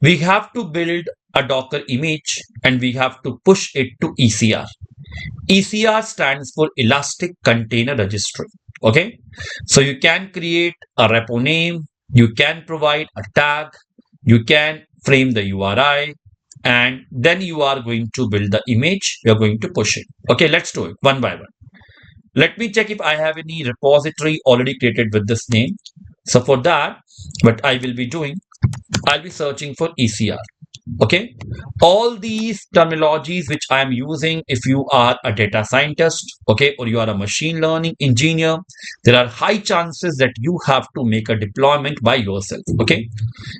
we have to build a Docker image and we have to push it to ECR. ECR stands for Elastic Container Registry. Okay, so you can create a repo name, you can provide a tag, you can frame the URI, and then you are going to build the image. You're going to push it. Okay, let's do it one by one. Let me check if I have any repository already created with this name. So for that, what I will be doing, I'll be searching for ECR. Okay, all these terminologies which I am using, if you are a data scientist, okay, or you are a machine learning engineer, there are high chances that you have to make a deployment by yourself. Okay,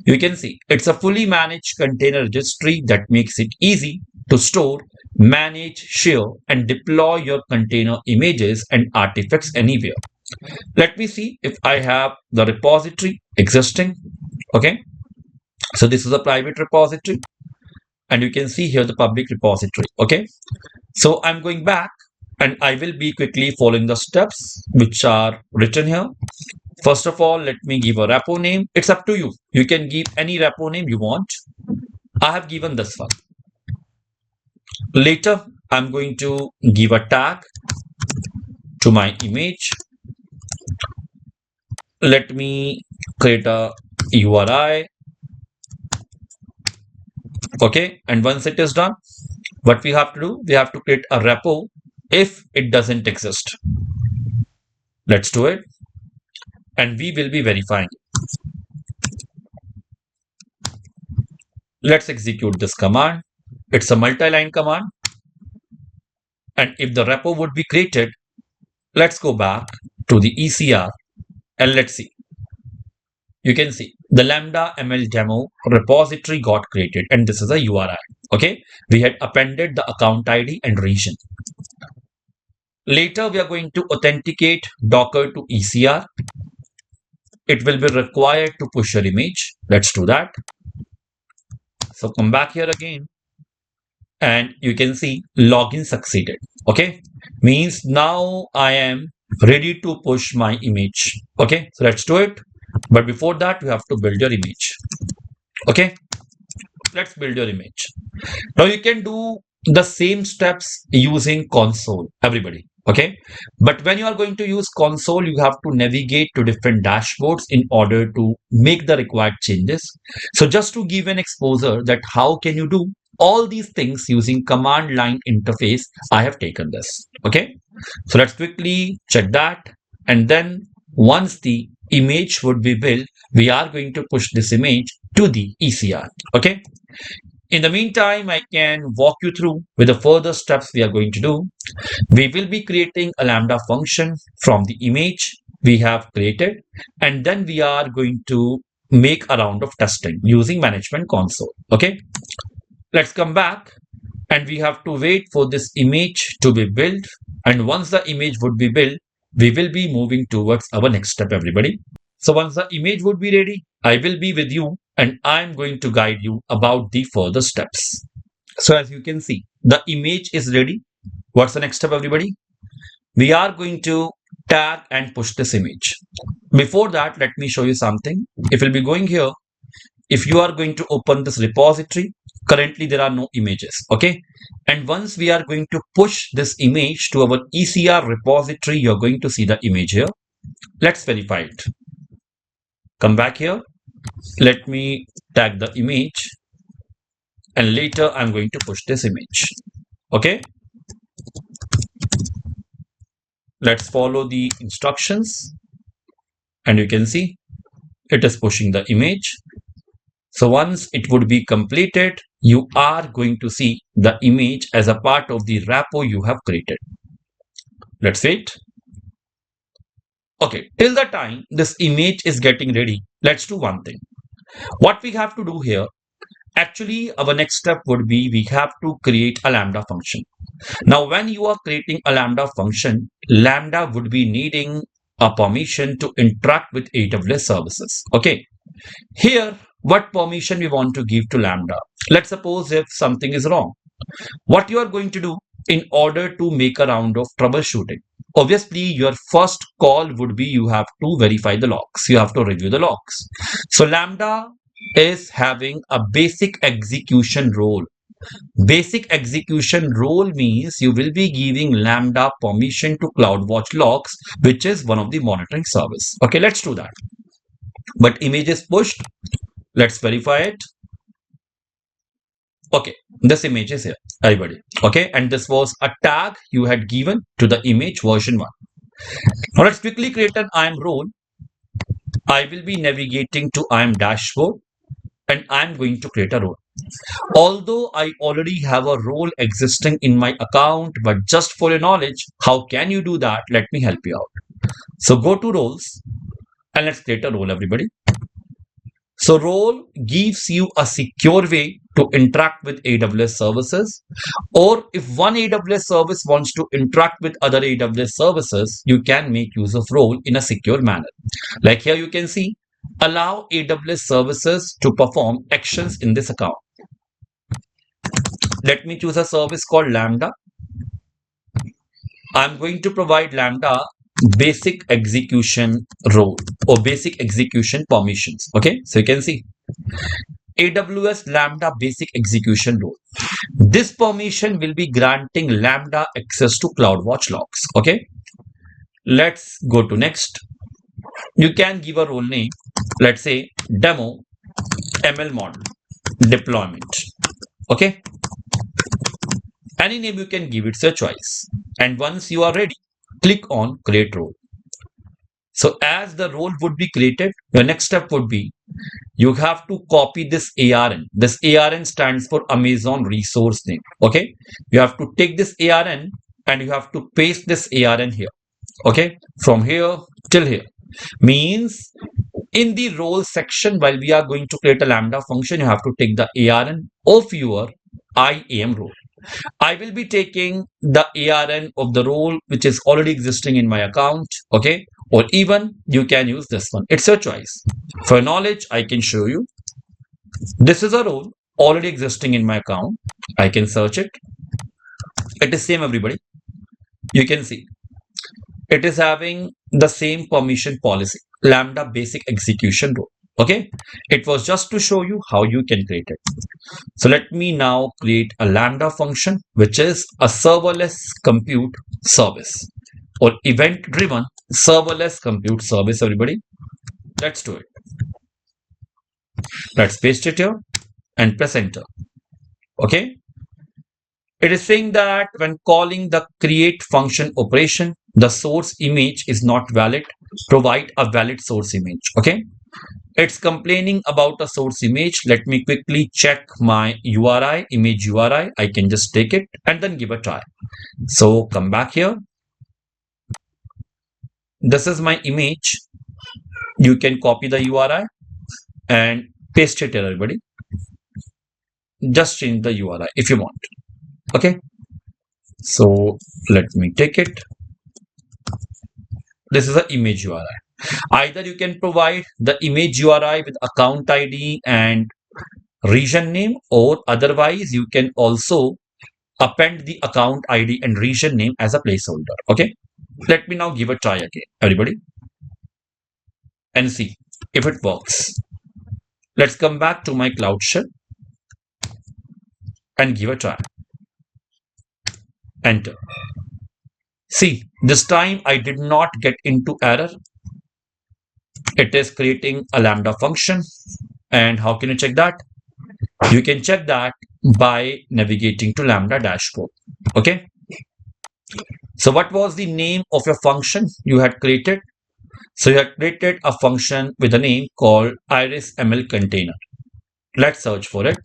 you can see it's a fully managed container registry that makes it easy to store, manage, share, and deploy your container images and artifacts anywhere. Let me see if I have the repository existing. Okay, so this is a private repository, and you can see here the public repository. Okay, so I'm going back and I will be quickly following the steps which are written here. First of all, let me give a repo name. It's up to you. You can give any repo name you want. I have given this one. Later, I'm going to give a tag to my image. Let me create a URI. Okay, and once it is done, what we have to do, we have to create a repo if it doesn't exist. Let's do it, and we will be verifying. Let's execute this command. It's a multi-line command, and if the repo would be created, let's go back to the ECR and let's see. You can see the Lambda ML demo repository got created, and this is a URI. Okay, we had appended the account ID and region. Later, we are going to authenticate Docker to ECR. It will be required to push your image. Let's do that. So come back here again, and you can see login succeeded. Okay, means now I am ready to push my image. Okay, so let's do it. But before that, you have to build your image. Okay, let's build your image. Now you can do the same steps using console, everybody. Okay, but when you are going to use console, you have to navigate to different dashboards in order to make the required changes. So just to give an exposure that how can you do all these things using command line interface, I have taken this. Okay, so let's quickly check that, and then once the image would be built, we are going to push this image to the ECR. Okay, in the meantime, I can walk you through with the further steps we are going to do. We will be creating a Lambda function from the image we have created, and then we are going to make a round of testing using management console. Okay, let's come back, and we have to wait for this image to be built, and once the image would be built, we will be moving towards our next step, everybody. So once the image would be ready, I will be with you and I'm going to guide you about the further steps. So as you can see, the image is ready. What's the next step, everybody? We are going to tag and push this image. Before that, let me show you something. If we'll be going here, if you are going to open this repository, currently there are no images. Okay, and once we are going to push this image to our ECR repository, you're going to see the image here. Let's verify it. Come back here. Let me tag the image, and later I'm going to push this image. Okay, let's follow the instructions, and you can see it is pushing the image. So once it would be completed, you are going to see the image as a part of the repo you have created. Let's wait. Okay, till the time this image is getting ready, let's do one thing. What we have to do here, actually our next step would be we have to create a Lambda function. Now when you are creating a Lambda function, Lambda would be needing a permission to interact with AWS services. Okay, here what permission we want to give to Lambda. Let's suppose if something is wrong, what you are going to do in order to make a round of troubleshooting. Obviously, your first call would be you have to verify the logs. You have to review the logs. So Lambda is having a basic execution role. Basic execution role means you will be giving Lambda permission to CloudWatch logs, which is one of the monitoring service. Okay, let's do that. But image is pushed. Let's verify it. Okay, this image is here, everybody. Okay, and this was a tag you had given to the image version 1. Now let's quickly create an IAM role. I will be navigating to IAM dashboard and I'm going to create a role. Although I already have a role existing in my account, but just for your knowledge, how can you do that? Let me help you out. So go to roles and let's create a role, everybody. So role gives you a secure way to interact with AWS services, or if one AWS service wants to interact with other AWS services, you can make use of role in a secure manner. Like here you can see, allow AWS services to perform actions in this account. Let me choose a service called Lambda. I'm going to provide Lambda basic execution role or basic execution permissions. Okay, so you can see AWS Lambda basic execution role. This permission will be granting Lambda access to CloudWatch logs. Okay, let's go to next. You can give a role name. Let's say demo ML model deployment. Okay, any name you can give, it's your choice. And once you are ready, click on create role. So as the role would be created, your next step would be you have to copy this ARN. This ARN stands for Amazon resource name. Okay, you have to take this ARN and you have to paste this ARN here. Okay, from here till here means in the role section, while we are going to create a Lambda function, you have to take the ARN of your IAM role. I will be taking the ARN of the role which is already existing in my account. Okay, or even you can use this one. It's your choice. For knowledge, I can show you. This is a role already existing in my account. I can search it. It is same, everybody. You can see it is having the same permission policy, Lambda basic execution role. Okay, it was just to show you how you can create it. So let me now create a Lambda function, which is a serverless compute service or event driven serverless compute service, everybody. Let's do it. Let's paste it here and press enter. Okay, it is saying that when calling the create function operation, the source image is not valid. Provide a valid source image. Okay, it's complaining about a source image. Let me quickly check my URI, image URI. I can just take it and then give a try. So come back here. This is my image. You can copy the URI and paste it here, everybody. Just change the URI if you want. Okay, so let me take it. This is an image URI. Either you can provide the image URI with account ID and region name, or otherwise you can also append the account ID and region name as a placeholder. Okay, let me now give a try again, everybody, and see if it works. Let's come back to my Cloud Shell and give a try. Enter. See, this time I did not get into error. It is creating a Lambda function. And how can you check that? You can check that by navigating to Lambda dashboard. Okay. So what was the name of your function you had created? So you had created a function with a name called Iris ML container. Let's search for it.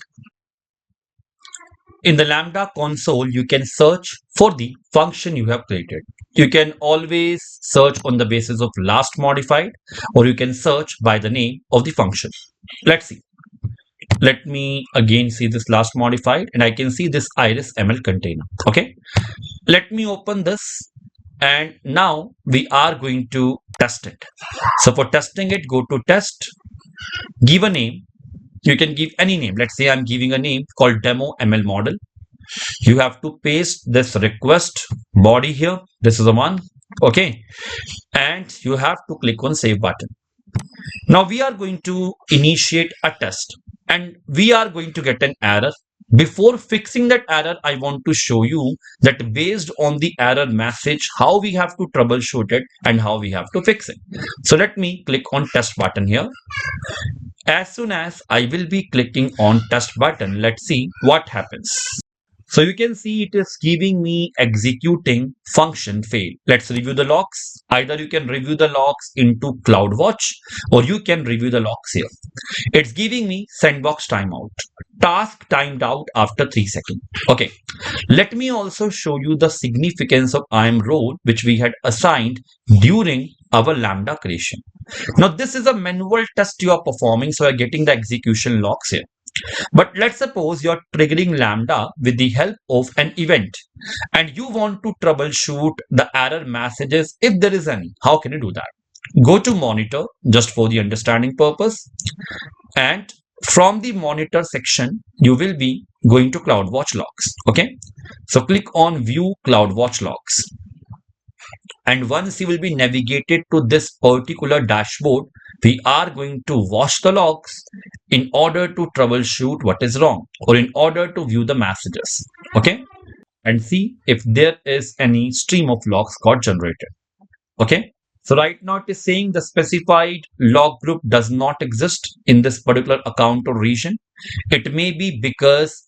In the Lambda console, you can search for the function you have created. You can always search on the basis of last modified, or you can search by the name of the function. Let's see. Let me again see this last modified, and I can see this Iris ML container. Okay. Let me open this, and now we are going to test it. So for testing it, go to test, give a name. You can give any name. Let's say I'm giving a name called demo ML model. You have to paste this request body here. This is the one. Okay. And you have to click on save button. Now we are going to initiate a test and we are going to get an error. Before fixing that error, I want to show you that based on the error message, how we have to troubleshoot it and how we have to fix it. So let me click on test button here. As soon as I will be clicking on test button, let's see what happens. So you can see it is giving me executing function fail. Let's review the logs. Either you can review the logs into CloudWatch or you can review the logs here. It's giving me sandbox timeout. Task timed out after 3 seconds. Okay. Let me also show you the significance of IAM role which we had assigned during our Lambda creation. Now this is a manual test you are performing, so you're getting the execution logs here. But let's suppose you're triggering Lambda with the help of an event and you want to troubleshoot the error messages if there is any. How can you do that? Go to monitor just for the understanding purpose, and from the monitor section you will be going to CloudWatch logs. Okay, so click on view CloudWatch logs, and once you will be navigated to this particular dashboard, we are going to watch the logs in order to troubleshoot what is wrong or in order to view the messages. Okay, and see if there is any stream of logs got generated. Okay, so right now it is saying the specified log group does not exist in this particular account or region. It may be because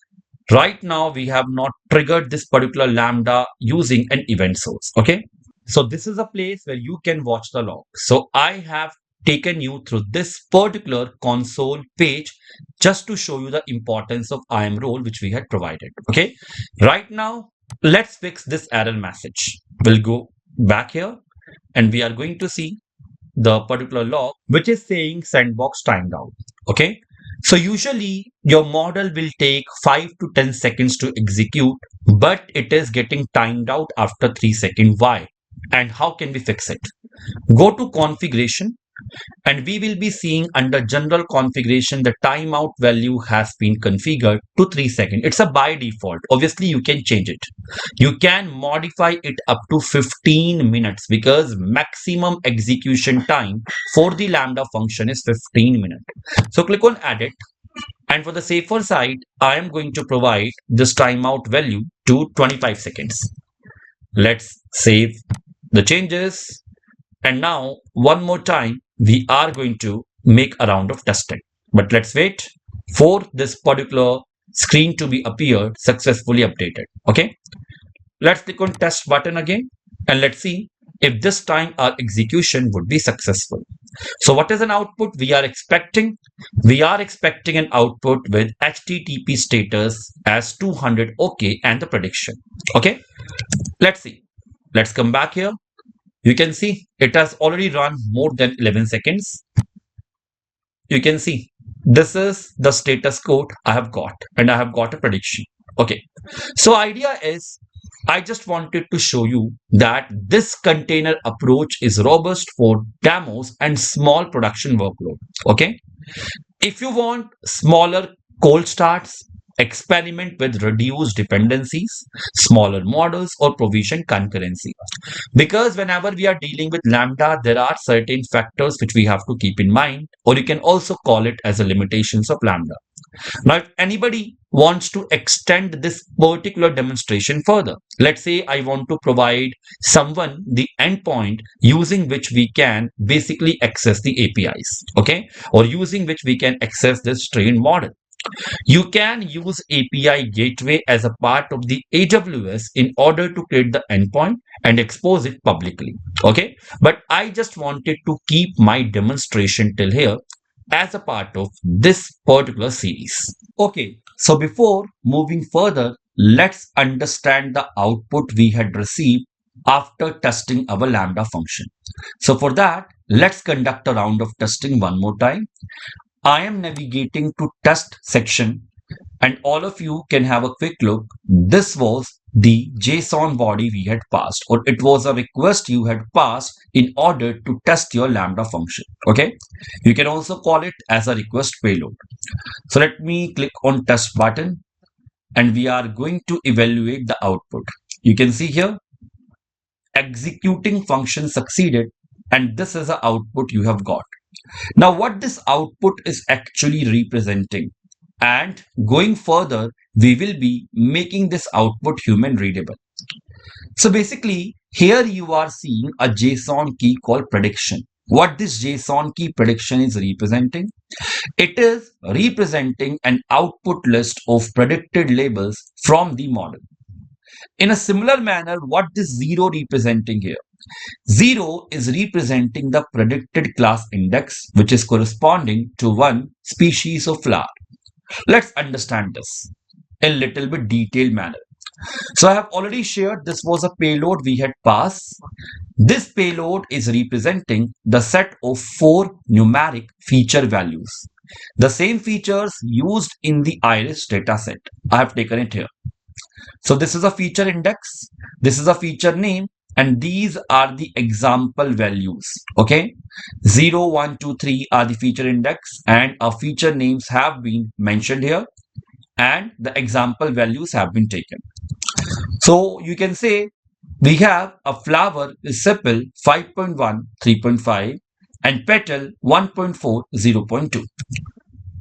right now we have not triggered this particular Lambda using an event source. Okay, so this is a place where you can watch the log. So I have taken you through this particular console page just to show you the importance of IAM role which we had provided. Okay, right now let's fix this error message. We'll go back here and we are going to see the particular log which is saying sandbox timed out. Okay, so usually your model will take 5 to 10 seconds to execute, but it is getting timed out after 3 seconds. Why? And how can we fix it? Go to configuration and we will be seeing under general configuration the timeout value has been configured to 3 seconds. It's a by default. Obviously you can change it. You can modify it up to 15 minutes because maximum execution time for the Lambda function is 15 minutes. So click on edit, and for the safer side I am going to provide this timeout value to 25 seconds. Let's save the changes, and now one more time we are going to make a round of testing. But let's wait for this particular screen to be appeared successfully updated. Okay, let's click on test button again and let's see if this time our execution would be successful. So what is an output we are expecting? We are expecting an output with HTTP status as 200 OK and the prediction. Okay, let's see. Let's come back here. You can see it has already run more than 11 seconds. You can see this is the status code I have got, and I have got a prediction. Okay, so idea is I just wanted to show you that this container approach is robust for demos and small production workload. Okay, if you want smaller cold starts, experiment with reduced dependencies, smaller models, or provision concurrency. Because whenever we are dealing with Lambda, there are certain factors which we have to keep in mind, or you can also call it as a limitations of Lambda. Now, if anybody wants to extend this particular demonstration further, let's say I want to provide someone the endpoint using which we can basically access the APIs, okay, or using which we can access this trained model. You can use API gateway as a part of the AWS in order to create the endpoint and expose it publicly. Okay, but I just wanted to keep my demonstration till here as a part of this particular series. Okay, so before moving further, let's understand the output we had received after testing our Lambda function. So for that, let's conduct a round of testing one more time. I am navigating to test section and all of you can have a quick look. This was the JSON body we had passed, or it was a request you had passed in order to test your Lambda function. Okay, you can also call it as a request payload. So let me click on test button and we are going to evaluate the output. You can see here executing function succeeded, and this is the output you have got. Now, what this output is actually representing, and going further, we will be making this output human readable. So basically, here you are seeing a JSON key called prediction. What this JSON key prediction is representing? It is representing an output list of predicted labels from the model. In a similar manner, what this 0 representing here? 0 is representing the predicted class index, which is corresponding to one species of flower. Let's understand this in a little bit detailed manner. So I have already shared this was a payload we had passed. This payload is representing the set of 4 numeric feature values. The same features used in the iris dataset. I have taken it here. So this is a feature index, this is a feature name, and these are the example values. Okay, 0, 1, 2, 3 are the feature index, and our feature names have been mentioned here, and the example values have been taken. So you can say we have a flower is sepal 5.1, 3.5, and petal 1.4, 0.2.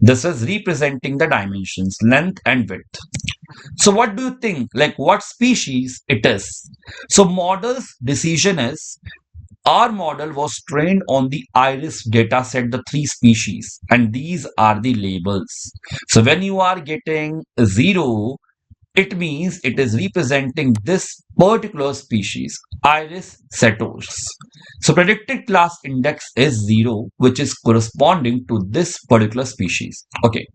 This is representing the dimensions, length and width. So what do you think? Like what species it is? So model's decision is our model was trained on the iris data set, the 3 species, and these are the labels. So when you are getting 0, it means it is representing this particular species, Iris setos. So predicted class index is 0, which is corresponding to this particular species. Okay.